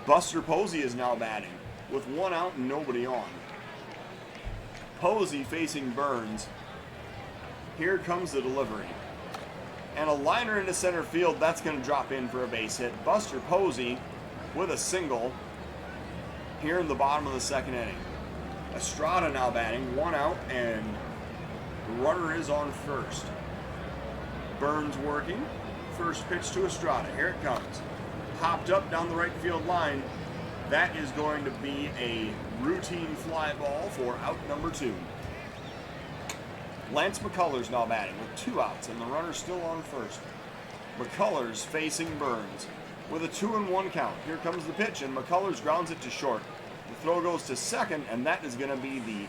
Buster Posey is now batting with 1 out and nobody on. Posey facing Burns. Here comes the delivery. And a liner into center field, that's going to drop in for a base hit. Buster Posey with a single here in the bottom of the second inning. Estrada now batting, 1 out, and the runner is on first. Burns working. First pitch to Estrada. Here it comes. Popped up down the right field line. That is going to be a routine fly ball for out number 2. Lance McCullers now batting with 2 outs, and the runner still on first. McCullers facing Burns with a 2-1 count. Here comes the pitch, and McCullers grounds it to short. The throw goes to second, and that is going to be the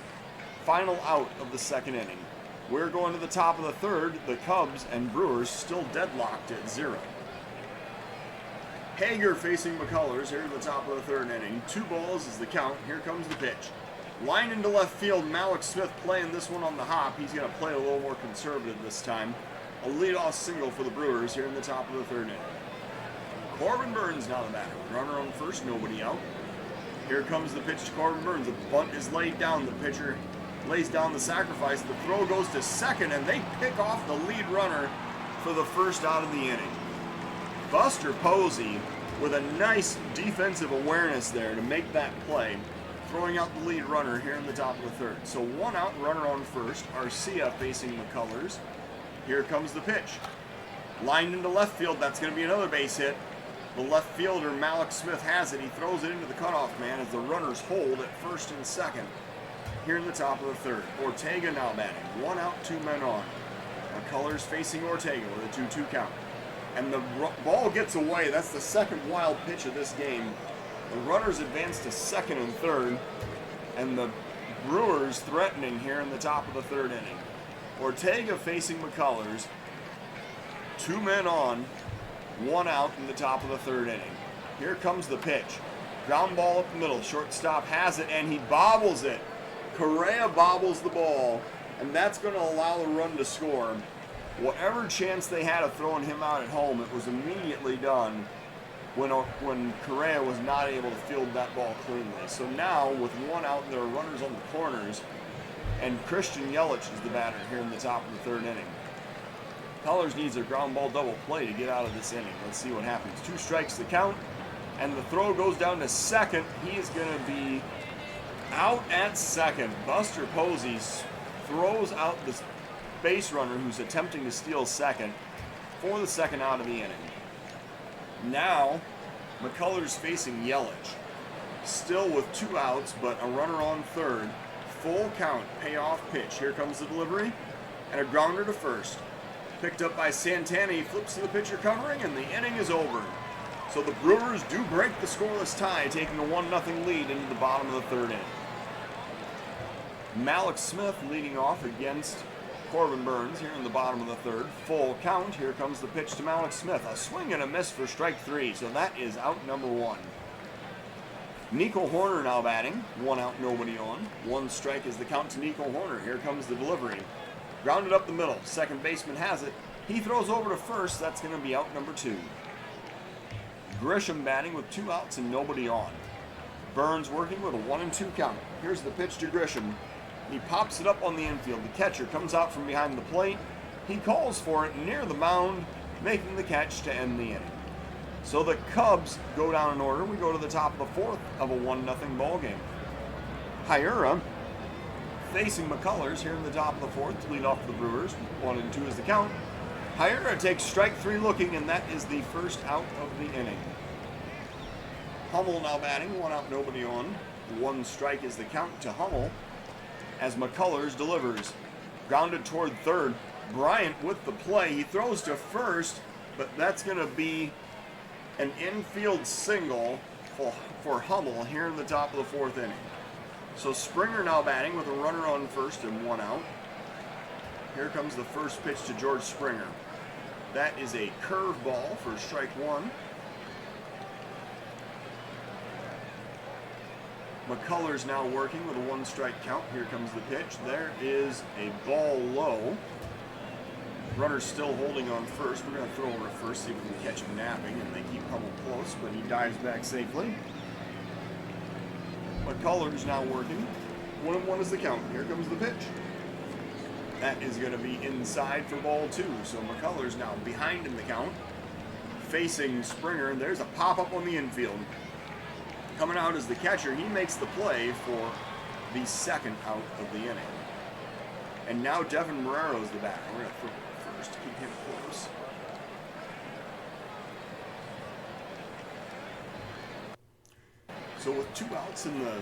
final out of the second inning. We're going to the top of the third. The Cubs and Brewers still deadlocked at 0. Hager facing McCullers here in the top of the third inning. 2 balls is the count. Here comes the pitch. Line into left field. Malik Smith playing this one on the hop. He's going to play a little more conservative this time. A leadoff single for the Brewers here in the top of the third inning. Corbin Burns now the batter. Runner on first, nobody out. Here comes the pitch to Corbin Burns. The bunt is laid down. The pitcher lays down the sacrifice. The throw goes to second, and they pick off the lead runner for the first out of the inning. Buster Posey with a nice defensive awareness there to make that play, throwing out the lead runner here in the top of the third. So 1 out, runner on first. Arcia facing McCullers. Here comes the pitch. Lined into left field. That's going to be another base hit. The left fielder, Malik Smith, has it. He throws it into the cutoff man as the runners hold at first and second here in the top of the third. Ortega now batting. 1 out, 2 men on. McCullers facing Ortega with a 2-2 count. And the ball gets away. That's the second wild pitch of this game. The runners advance to second and third, and the Brewers threatening here in the top of the third inning. Ortega facing McCullers. 2 men on, 1 out in the top of the third inning. Here comes the pitch. Ground ball up the middle. Shortstop has it, and he bobbles it. Correa bobbles the ball, and that's going to allow the run to score. Whatever chance they had of throwing him out at home, it was immediately done when Correa was not able to field that ball cleanly. So now, with 1 out, there are runners on the corners, and Christian Yelich is the batter here in the top of the third inning. Colors needs a ground ball double play to get out of this inning. Let's see what happens. 2 strikes the count, and the throw goes down to second. He is going to be out at second. Buster Posey throws out this base runner who's attempting to steal second for the second out of the inning. Now, McCullers facing Yelich. Still with 2 outs, but a runner on third. Full count, payoff pitch. Here comes the delivery, and a grounder to first. Picked up by Santana. He flips to the pitcher covering, and the inning is over. So the Brewers do break the scoreless tie, taking a 1-0 lead into the bottom of the third inning. Malik Smith leading off against Corbin Burns here in the bottom of the third. Full count. Here comes the pitch to Malik Smith. A swing and a miss for strike 3. So that is out number 1. Nico Horner now batting. 1 out, nobody on. 1 strike is the count to Nico Horner. Here comes the delivery. Grounded up the middle. Second baseman has it. He throws over to first. That's going to be out number 2. Grisham batting with 2 outs and nobody on. Burns working with a 1-2 count. Here's the pitch to Grisham. He pops it up on the infield. The catcher comes out from behind the plate. He calls for it near the mound, making the catch to end the inning. So the Cubs go down in order. We go to the top of the 4th of a 1-0 ball game. Hyura facing McCullers here in the top of the 4th to lead off the Brewers. 1-2 is the count. Hyura takes strike 3 looking, and that is the first out of the inning. Hummel now batting. 1 out, nobody on. 1 strike is the count to Hummel as McCullers delivers. Grounded toward third. Bryant with the play. He throws to first, but that's going to be an infield single for Hummel here in the top of the 4th inning. So Springer now batting with a runner on first and 1 out. Here comes the first pitch to George Springer. That is a curveball for strike 1. McCullers now working with a 1-strike count. Here comes the pitch. There is a ball low. Runner's still holding on first. We're going to throw over to first, see if we can catch him napping, and they keep Hummel close, but he dives back safely. McCullers now working. 1-1 is the count. Here comes the pitch. That is going to be inside for ball 2. So McCullers now behind in the count, facing Springer, and there's a pop-up on the infield. Coming out as the catcher, he makes the play for the 2nd out of the inning. And now Devin Marrero is the batter. We're going to throw it first to keep him close. So with 2 outs in the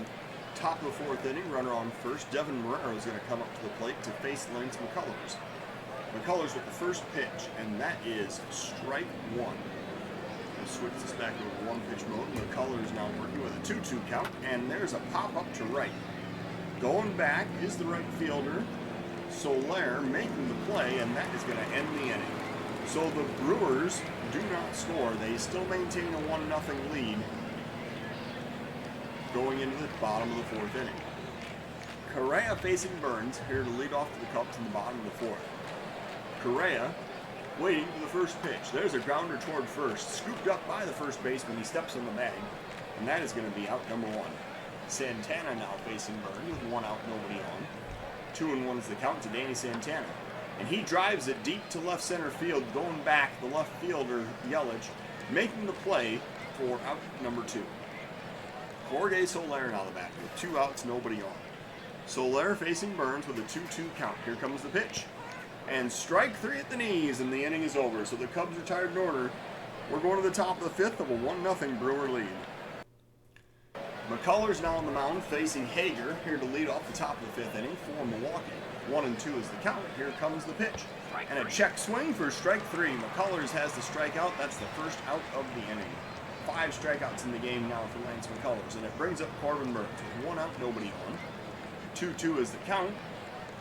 top of the 4th inning, runner on first, Devin Marrero is going to come up to the plate to face Lance McCullers. McCullers with the first pitch, and that is strike 1. We'll switch this back over to 1-pitch mode. McCullers now working with a 2-2 count, and there's a pop-up to right. Going back is the right fielder, Soler, making the play, and that is going to end the inning. So the Brewers do not score. They still maintain a 1-0 lead going into the bottom of the 4th inning. Correa facing Burns, here to lead off to the Cubs in the bottom of the 4th. Correa waiting for the first pitch. There's a grounder toward first, scooped up by the first baseman. He steps on the bag, and that is going to be out number 1. Santana now facing Burns with 1 out, nobody on. 2-1 is the count to Danny Santana. And he drives it deep to left center field, going back, the left fielder, Yelich, making the play for out number 2. Jorge Soler now the batter with 2 outs, nobody on. Soler facing Burns with a 2-2 count. Here comes the pitch. And strike 3 at the knees, and the inning is over. So the Cubs are tied in order. We're going to the top of the 5th of a 1-0 Brewer lead. McCullers now on the mound facing Hager, here to lead off the top of the 5th inning for Milwaukee. 1-2 is the count. Here comes the pitch. And a check swing for strike 3. McCullers has the strikeout. That's the first out of the inning. 5 strikeouts in the game now for Lance McCullers, and it brings up Corbin Burns with 1 out, nobody on. 2-2 is the count.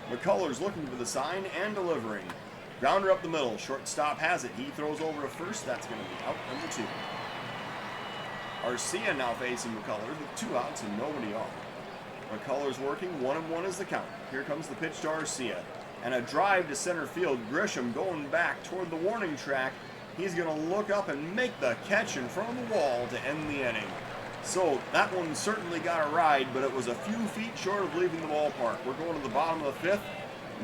McCullers looking for the sign and delivering. Grounder up the middle. Shortstop has it. He throws over to first. That's going to be out number 2. Arcia now facing McCullers with 2 outs and nobody on. McCullers working. 1-1 is the count. Here comes the pitch to Arcia. And a drive to center field. Grisham going back toward the warning track. He's going to look up and make the catch in front of the wall to end the inning. So that one certainly got a ride, but it was a few feet short of leaving the ballpark. We're going to the bottom of the 5th,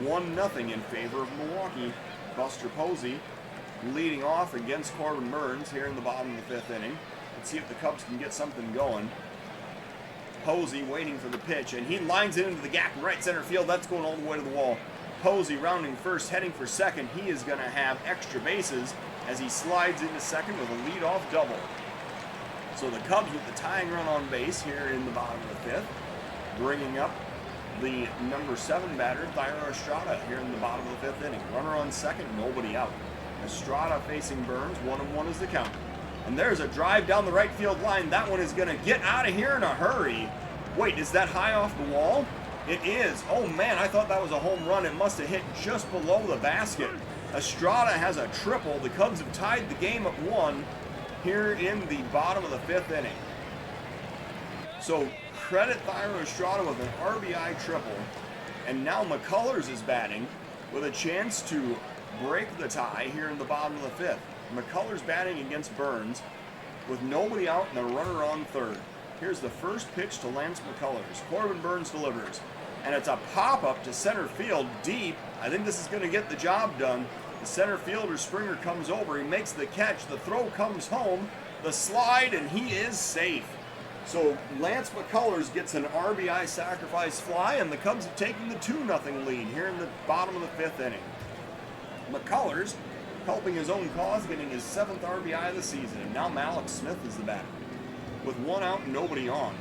1-0 in favor of Milwaukee. Buster Posey leading off against Corbin Burns here in the bottom of the 5th inning. Let's see if the Cubs can get something going. Posey waiting for the pitch, and he lines it into the gap in right center field. That's going all the way to the wall. Posey rounding first, heading for second. He is going to have extra bases as he slides into second with a leadoff double. So the Cubs with the tying run on base here in the bottom of the 5th, bringing up the number 7 batter, Thairo Estrada, here in the bottom of the 5th inning. Runner on second, nobody out. Estrada facing Burns, 1-1 is the count. And there's a drive down the right field line. That one is going to get out of here in a hurry. Wait, is that high off the wall? It is. Oh man, I thought that was a home run. It must have hit just below the basket. Estrada has a triple. The Cubs have tied the game at 1 here in the bottom of the 5th inning. So credit Thairo Estrada with an RBI triple. And now McCullers is batting with a chance to break the tie here in the bottom of the 5th. McCullers batting against Burns with nobody out and a runner on third. Here's the first pitch to Lance McCullers. Corbin Burns delivers. And it's a pop-up to center field deep. I think this is going to get the job done. The center fielder, Springer, comes over. He makes the catch. The throw comes home. The slide, and he is safe. So Lance McCullers gets an RBI sacrifice fly, and the Cubs have taken the 2-0 lead here in the bottom of the 5th inning. McCullers helping his own cause, getting his 7th RBI of the season. And now Malik Smith is the batter. With 1 out and nobody on.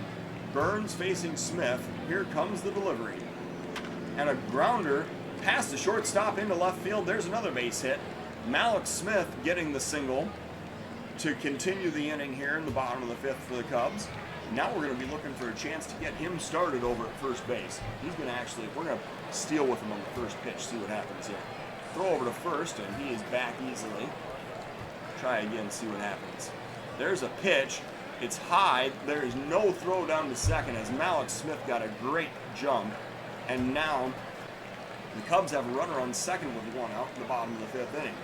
Burns facing Smith. Here comes the delivery. And a grounder past the shortstop into left field. There's another base hit. Malik Smith getting the single to continue the inning here in the bottom of the fifth for the Cubs. Now we're going to be looking for a chance to get him started over at first base. He's going to actually, we're going to steal with him on the first pitch, see what happens here. Throw over to first, and he is back easily. Try again, see what happens. There's a pitch. It's high. There is no throw down to second as Malik Smith got a great jump. And now the Cubs have a runner on second with one out in the bottom of the fifth inning.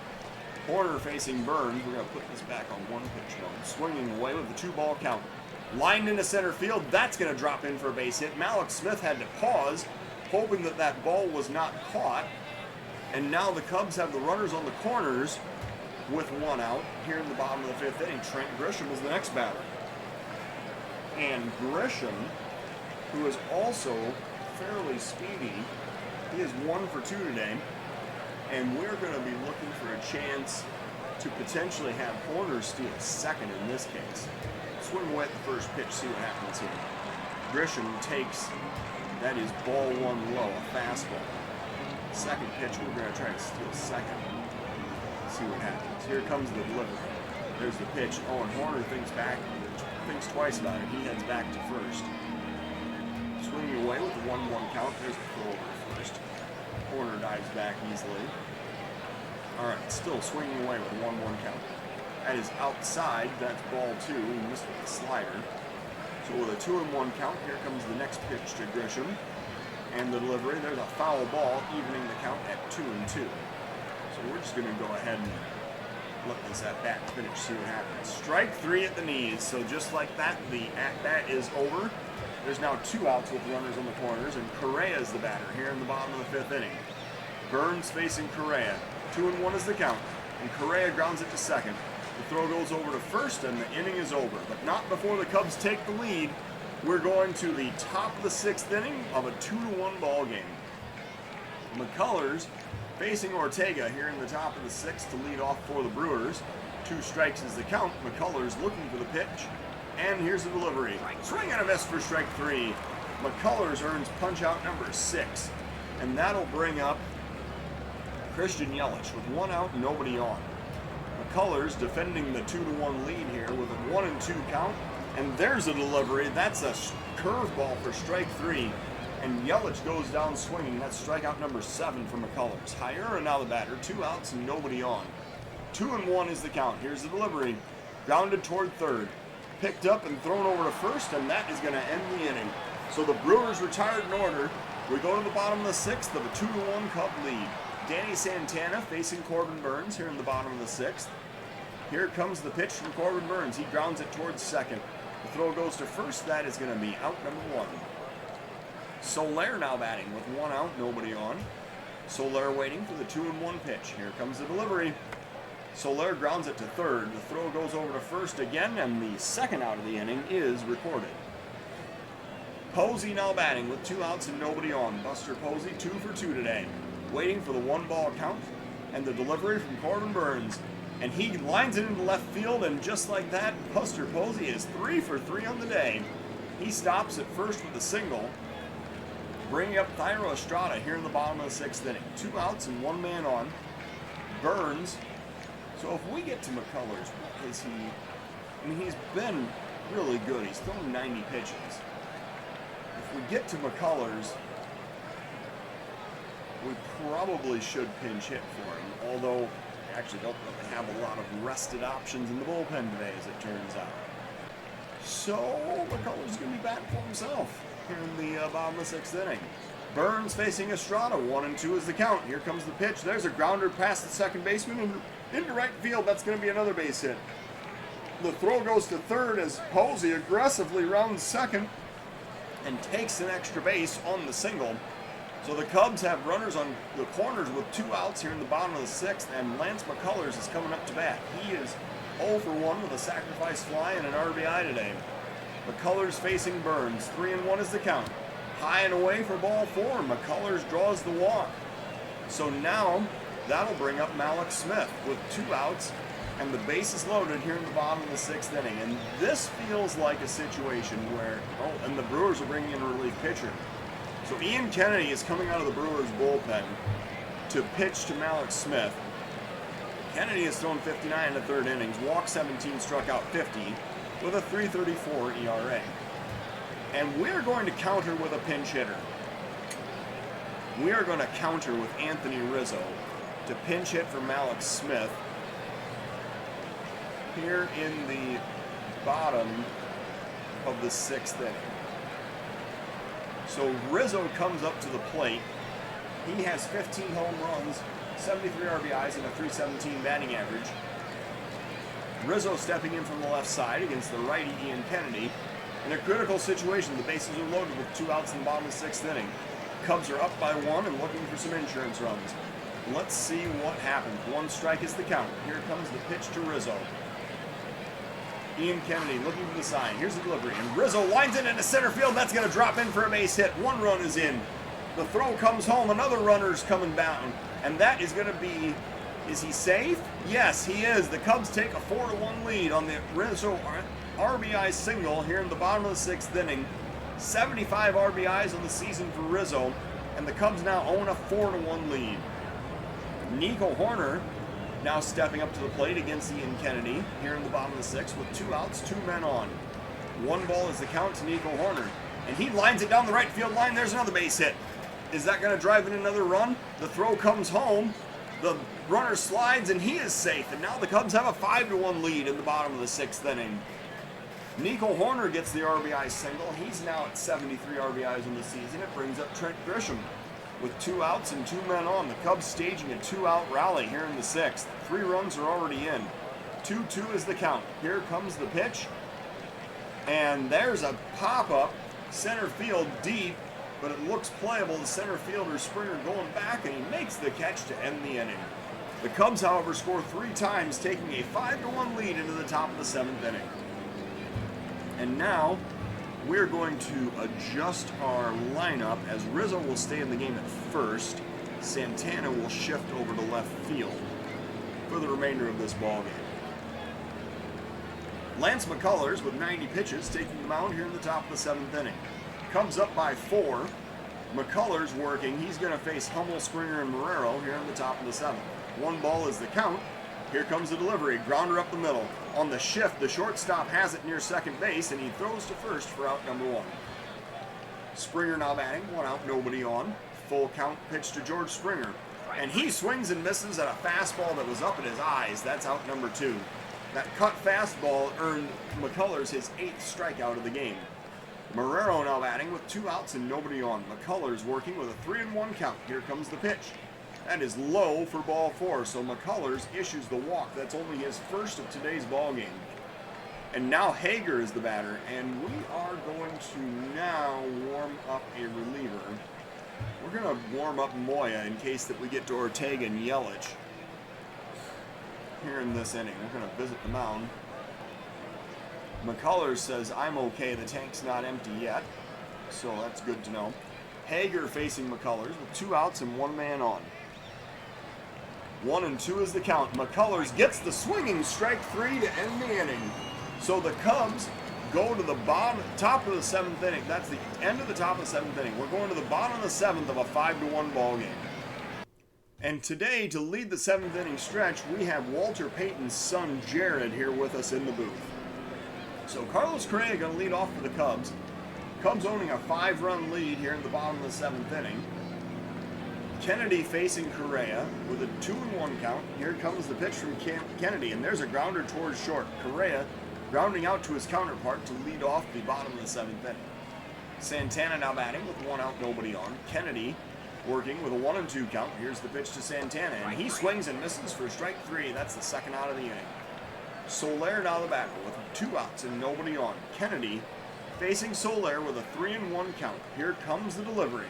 Horner facing Burns. We're going to put this back on one pitch mode. Swinging away with the 2-ball count. Lined into center field. That's going to drop in for a base hit. Malik Smith had to pause, hoping that that ball was not caught. And now the Cubs have the runners on the corners with one out here in the bottom of the fifth inning. Trent Grisham is the next batter. And Grisham, who is also fairly speedy, he is 1 for 2 today. And we're going to be looking for a chance to potentially have Horner steal second in this case. Swing away at the first pitch, see what happens here. Grisham takes, that is ball 1 low, a fastball. Second pitch, we're going to try to steal second. See what happens. Here comes the delivery. There's the pitch. Oh, and Horner thinks twice about it. He heads back to first. Swinging away with the 1-1 count. There's the throw over to first. Horner dives back easily. All right, still swinging away with a 1-1 count. That is outside. That's ball 2. He missed with the slider. So with a 2-1 count, here comes the next pitch to Grisham. And the delivery, there's a foul ball, evening the count at 2-2. So we're just going to go ahead and let this at-bat finish, see what happens. Strike 3 at the knees, so just like that, the at-bat is over. There's now 2 outs with runners on the corners, and Correa is the batter here in the bottom of the fifth inning. Burns facing Correa. 2-1 is the count, and Correa grounds it to second. The throw goes over to first, and the inning is over, but not before the Cubs take the lead. We're going to the top of the 6th inning of a 2-1 ball game. McCullers facing Ortega here in the top of the 6th to lead off for the Brewers. 2 strikes is the count. McCullers looking for the pitch. And here's the delivery. Swing and a miss for strike 3. McCullers earns punch out number 6. And that'll bring up Christian Yelich with 1 out, nobody on. McCullers defending the 2-1 lead here with a 1-2 count. And there's a delivery. That's a curveball for strike 3. And Yelich goes down swinging. That's strikeout number 7 for McCullers. Hyura now the batter. 2 outs and nobody on. 2-1 is the count. Here's the delivery. Grounded toward third. Picked up and thrown over to first, and that is going to end the inning. So the Brewers retired in order. We go to the bottom of the 6th of a 2-1 Cub lead. Danny Santana facing Corbin Burns here in the bottom of the 6th. Here comes the pitch from Corbin Burns. He grounds it towards second. The throw goes to first. That is going to be out number 1. Soler now batting with 1 out, nobody on. Soler waiting for the 2-1 pitch. Here comes the delivery. Soler grounds it to third. The throw goes over to first again, and the second out of the inning is recorded. Posey now batting with 2 outs and nobody on. Buster Posey 2 for 2 today. Waiting for the 1-ball count and the delivery from Corbin Burns. And he lines it into left field, and just like that, Buster Posey is 3 for 3 on the day. He stops at first with a single, bringing up Thairo Estrada here in the bottom of the 6th inning. 2 outs and 1 man on. Burns. So if we get to McCullers, what is he? I mean, he's been really good. He's thrown 90 pitches. If we get to McCullers, we probably should pinch hit for him, although actually don't really have a lot of rested options in the bullpen today, as it turns out. So McCullers is going to be batting for himself here in the bottom of the 6th inning. Burns facing Estrada. 1-2 is the count. Here comes the pitch. There's a grounder past the second baseman and into right field. That's going to be another base hit. The throw goes to third as Posey aggressively rounds second and takes an extra base on the single. So the Cubs have runners on the corners with 2 outs here in the bottom of the 6th, and Lance McCullers is coming up to bat. He is 0 for 1 with a sacrifice fly and an RBI today. McCullers facing Burns. 3-1 is the count. High and away for ball 4. McCullers draws the walk. So now that'll bring up Malik Smith with 2 outs, and the base is loaded here in the bottom of the 6th inning. And this feels like a situation where, and the Brewers are bringing in a relief pitcher. So Ian Kennedy is coming out of the Brewers bullpen to pitch to Malik Smith. Kennedy has thrown 59 in the third innings, walked 17, struck out 50, with a 3.34 ERA. And we're going to counter with a pinch hitter. We are going to counter with Anthony Rizzo to pinch hit for Mallex Smith here in the bottom of the sixth inning. So Rizzo comes up to the plate. He has 15 home runs, 73 RBIs, and a .317 batting average. Rizzo stepping in from the left side against the righty Ian Kennedy. In a critical situation, the bases are loaded with 2 outs in the bottom of the sixth inning. Cubs are up by 1 and looking for some insurance runs. Let's see what happens. 1 strike is the count. Here comes the pitch to Rizzo. Ian Kennedy looking for the sign. Here's the delivery. And Rizzo lines it into center field. That's going to drop in for a base hit. 1 run is in. The throw comes home. Another runner's coming down. And that is going to be... Is he safe? Yes, he is. The Cubs take a 4-1 lead on the Rizzo RBI single here in the bottom of the sixth inning. 75 RBIs on the season for Rizzo. And the Cubs now own a 4-1 lead. Nico Hoerner now stepping up to the plate against Ian Kennedy here in the bottom of the sixth with 2 outs, 2 men on. 1 ball is the count to Nico Hoerner. And he lines it down the right field line. There's another base hit. Is that going to drive in another run? The throw comes home. The runner slides and he is safe. And now the Cubs have a 5-1 lead in the bottom of the sixth inning. Nico Hoerner gets the RBI single. He's now at 73 RBIs in the season. It brings up Trent Grisham with 2 outs and 2 men on. The Cubs staging a 2-out rally here in the sixth. 3 runs are already in. 2-2 is the count. Here comes the pitch. And there's a pop-up center field deep, but it looks playable. The center fielder Springer going back, and he makes the catch to end the inning. The Cubs, however, score 3 times, taking a 5-1 lead into the top of the 7th inning. And now we're going to adjust our lineup as Rizzo will stay in the game at first. Santana will shift over to left field for the remainder of this ball game. Lance McCullers with 90 pitches taking the mound here in the top of the 7th inning. Cubs up by 4. McCullers working. He's going to face Hummel, Springer, and Marrero here in the top of the 7th. 1 ball is the count. Here comes the delivery. Grounder up the middle. On the shift, the shortstop has it near second base, and he throws to first for out number 1. Springer now batting. 1 out, nobody on. Full count pitch to George Springer. And he swings and misses at a fastball that was up at his eyes. That's out number 2. That cut fastball earned McCullers his 8th strikeout of the game. Marrero now batting with 2 outs and nobody on. McCullers working with a 3-1 count. Here comes the pitch. That is low for ball 4, so McCullers issues the walk. That's only his first of today's ball game. And now Hager is the batter, and we are going to now warm up a reliever. We're going to warm up Moya in case that we get to Ortega and Yelich here in this inning. We're going to visit the mound. McCullers says, I'm okay, the tank's not empty yet, so that's good to know. Hager facing McCullers with 2 outs and 1 man on. 1 and 2 is the count. McCullers gets the swinging strike 3 to end the inning. So the Cubs go to the top of the 7th inning. That's the end of the top of the 7th inning. We're going to the bottom of the 7th of a 5-1 ball game. And today, to lead the 7th inning stretch, we have Walter Payton's son, Jared, here with us in the booth. So Carlos Correa going to lead off for the Cubs. Cubs owning a 5-run lead here in the bottom of the 7th inning. Kennedy facing Correa with a 2-1 count. Here comes the pitch from Kennedy, and there's a grounder towards short. Correa grounding out to his counterpart to lead off the bottom of the 7th inning. Santana now batting with 1 out, nobody on. Kennedy working with a 1-2 count. Here's the pitch to Santana, and he swings and misses for strike 3. That's the 2nd out of the inning. Soler now the batter with 2 outs and nobody on. Kennedy facing Soler with a 3-1 count. Here comes the delivery.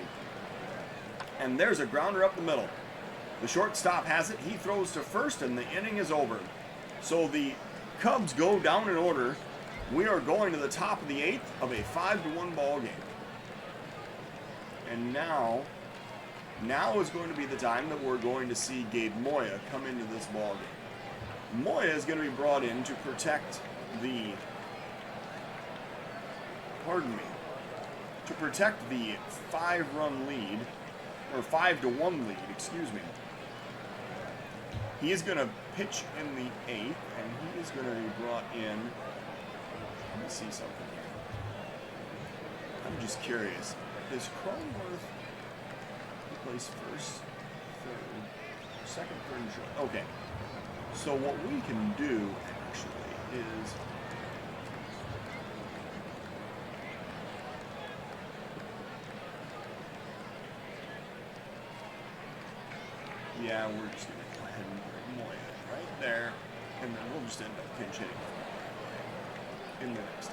And there's a grounder up the middle. The shortstop has it. He throws to first, and the inning is over. So the Cubs go down in order. We are going to the top of the 8th of a 5-1 ball game. And now is going to be the time that we're going to see Gabe Moya come into this ball game. Moya is going to be brought in to protect the, to protect the 5-run lead, or 5-1 lead, excuse me. He is going to pitch in the 8th, and he is going to be brought in. Let me see something here. I'm just curious. Is Cronenworth place first, third, second, third, and short? Okay. So what we can do actually is yeah, we're just going to go ahead and bring Moya right there, and then we'll just end up pinch hitting in the next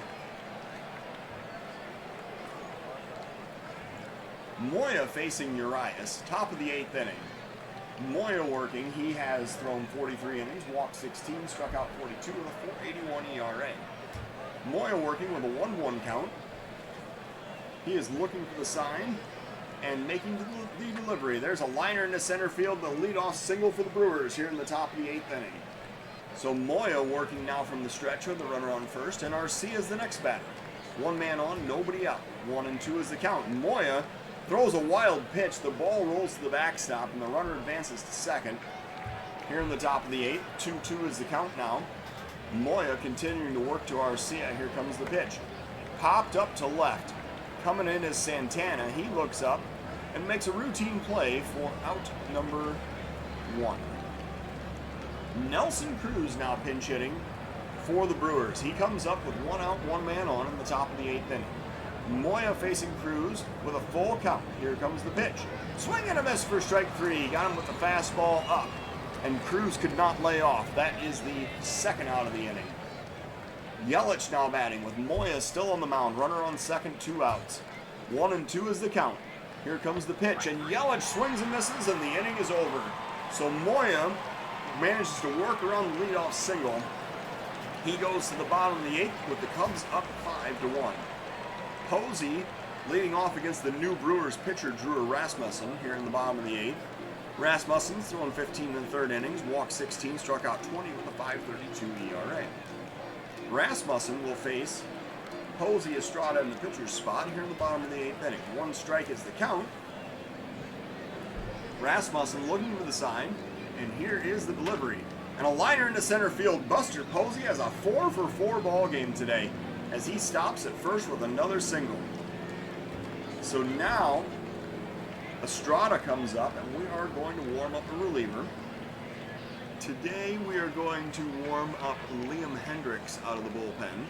inning. Moya facing Urias, top of the 8th inning. Moya working, he has thrown 43 innings, walked 16, struck out 42 with a 4.81 ERA. Moya working with a 1-1 count. He is looking for the sign and making the delivery. There's a liner into center field, the leadoff single for the Brewers here in the top of the 8th inning. So Moya working now from the stretcher, the runner on first, and RC is the next batter. One man on, nobody out. 1-2 is the count. Moya throws a wild pitch. The ball rolls to the backstop, and the runner advances to second. Here in the top of the 8th, 2-2 is the count now. Moya continuing to work to Arcia. Here comes the pitch. Popped up to left. Coming in is Santana. He looks up and makes a routine play for out number 1. Nelson Cruz now pinch hitting for the Brewers. He comes up with 1 out, 1 man on in the top of the 8th inning. Moya facing Cruz with a full count. Here comes the pitch. Swing and a miss for strike 3. Got him with the fastball up, and Cruz could not lay off. That is the second out of the inning. Yelich now batting with Moya still on the mound. Runner on second, 2 outs. 1-2 is the count. Here comes the pitch, and Yelich swings and misses, and the inning is over. So Moya manages to work around the leadoff single. He goes to the bottom of the 8th with the Cubs up 5-1. Posey leading off against the new Brewers pitcher Drew Rasmussen here in the bottom of the 8th. Rasmussen's thrown 15 in the 3rd innings, walked 16, struck out 20 with a 5.32 ERA. Rasmussen will face Posey Estrada in the pitcher's spot here in the bottom of the 8th inning. 1 strike is the count. Rasmussen looking for the sign, and here is the delivery. And a liner into center field. Buster Posey has a 4-for-4 ball game today as he stops at first with another single. So now Estrada comes up, and we are going to warm up a reliever. Today we are going to warm up Liam Hendricks out of the bullpen.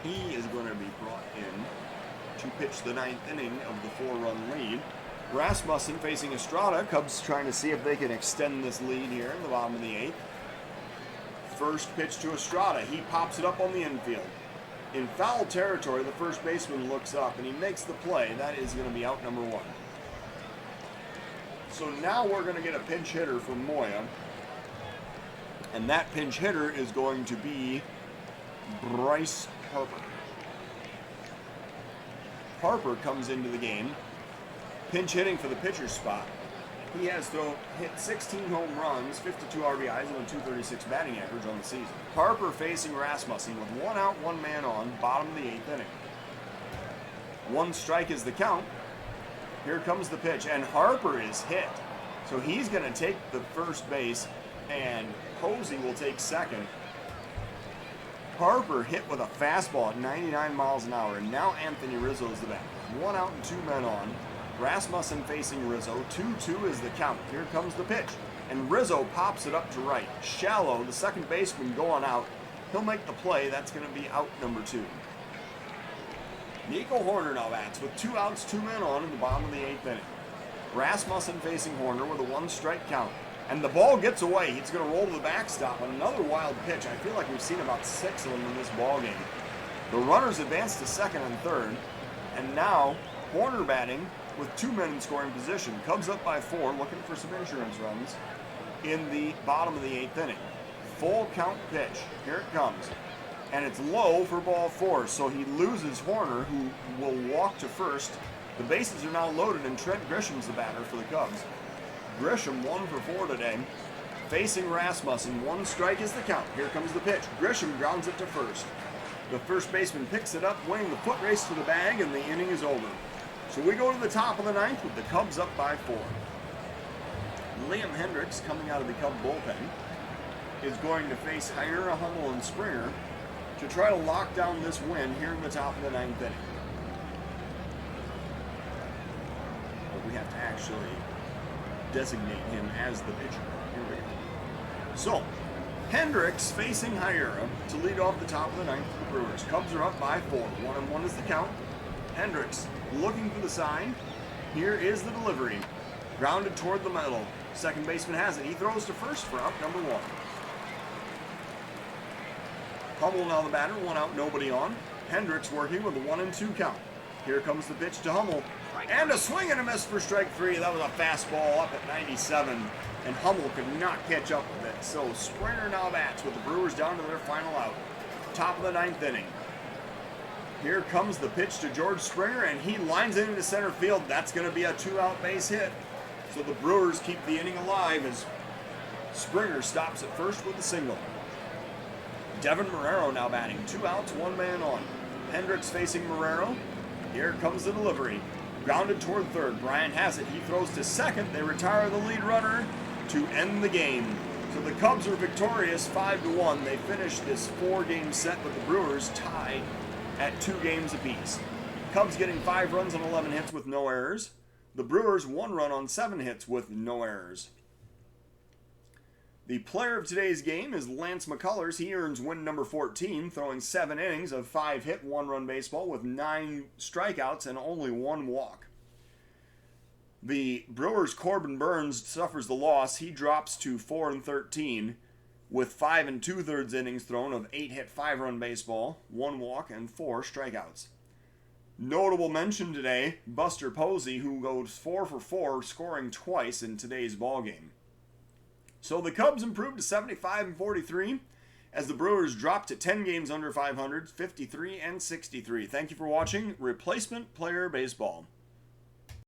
He is going to be brought in to pitch the 9th inning of the 4-run lead. Rasmussen facing Estrada. Cubs trying to see if they can extend this lead here in the bottom of the 8th. First pitch to Estrada. He pops it up on the infield. In foul territory, the first baseman looks up and he makes the play. That is going to be out number 1. So now we're going to get a pinch hitter for Moya. And that pinch hitter is going to be Bryce Harper. Harper comes into the game, pinch hitting for the pitcher's spot. He has hit 16 home runs, 52 RBIs, and a 236 batting average on the season. Harper facing Rasmussen with 1 out, 1 man on, bottom of the 8th inning. 1 strike is the count. Here comes the pitch, and Harper is hit. So he's going to take the first base, and Posey will take second. Harper hit with a fastball at 99 miles an hour, and now Anthony Rizzo is the batter. 1 out and 2 men on. Rasmussen facing Rizzo. 2-2 is the count. Here comes the pitch, and Rizzo pops it up to right. Shallow, the second baseman going out. He'll make the play. That's going to be out number 2. Nico Horner now bats with 2 outs, 2 men on in the bottom of the 8th inning. Rasmussen facing Horner with a 1-strike count. And the ball gets away. He's going to roll to the backstop. Another wild pitch. I feel like we've seen about 6 of them in this ball game. The runners advance to second and third. And now Horner batting with 2 men in scoring position. Cubs up by 4, looking for some insurance runs in the bottom of the 8th inning. Full count pitch. Here it comes. And it's low for ball 4. So he loses Horner, who will walk to first. The bases are now loaded, and Trent Grisham's the batter for the Cubs. Grisham 1 for 4 today. Facing Rasmussen, 1 strike is the count. Here comes the pitch. Grisham grounds it to first. The first baseman picks it up, winning the foot race to the bag, and the inning is over. So we go to the top of the 9th with the Cubs up by 4. Liam Hendricks, coming out of the Cub bullpen, is going to face Hira, Hummel, and Springer to try to lock down this win here in the top of the 9th inning. But we have to actually designate him as the pitcher. Here we go. So, Hendricks facing Hira to lead off the top of the 9th for the Brewers. Cubs are up by 4. 1-1 is the count. Hendricks looking for the sign. Here is the delivery. Grounded toward the middle. Second baseman has it. He throws to first for out number 1. Hummel now the batter. 1 out, nobody on. Hendricks working with a 1-2 count. Here comes the pitch to Hummel. And a swing and a miss for strike 3. That was a fastball up at 97. And Hummel could not catch up with it. So Springer now bats with the Brewers down to their final out. Top of the 9th inning. Here comes the pitch to George Springer, and he lines it into center field. That's going to be a 2-out base hit. So the Brewers keep the inning alive as Springer stops at first with a single. Devin Marrero now batting. 2 outs, 1 man on. Hendricks facing Marrero. Here comes the delivery. Grounded toward third. Bryant has it. He throws to second. They retire the lead runner to end the game. So the Cubs are victorious 5-1. They finish this 4-game set, but the Brewers tied at 2 games apiece. Cubs getting 5 runs on 11 hits with no errors. The Brewers 1 run on 7 hits with no errors. The player of today's game is Lance McCullers. He earns win number 14, throwing 7 innings of 5-hit, 1-run baseball with 9 strikeouts and only 1 walk. The Brewers' Corbin Burns suffers the loss. He drops to 4-13 with 5 2/3 innings thrown of 8-hit, 5-run baseball, 1 walk, and 4 strikeouts. Notable mention today, Buster Posey, who goes 4 for 4, scoring twice in today's ballgame. So the Cubs improved to 75-43 as the Brewers dropped to 10 games under 500, 53-63. Thank you for watching Replacement Player Baseball.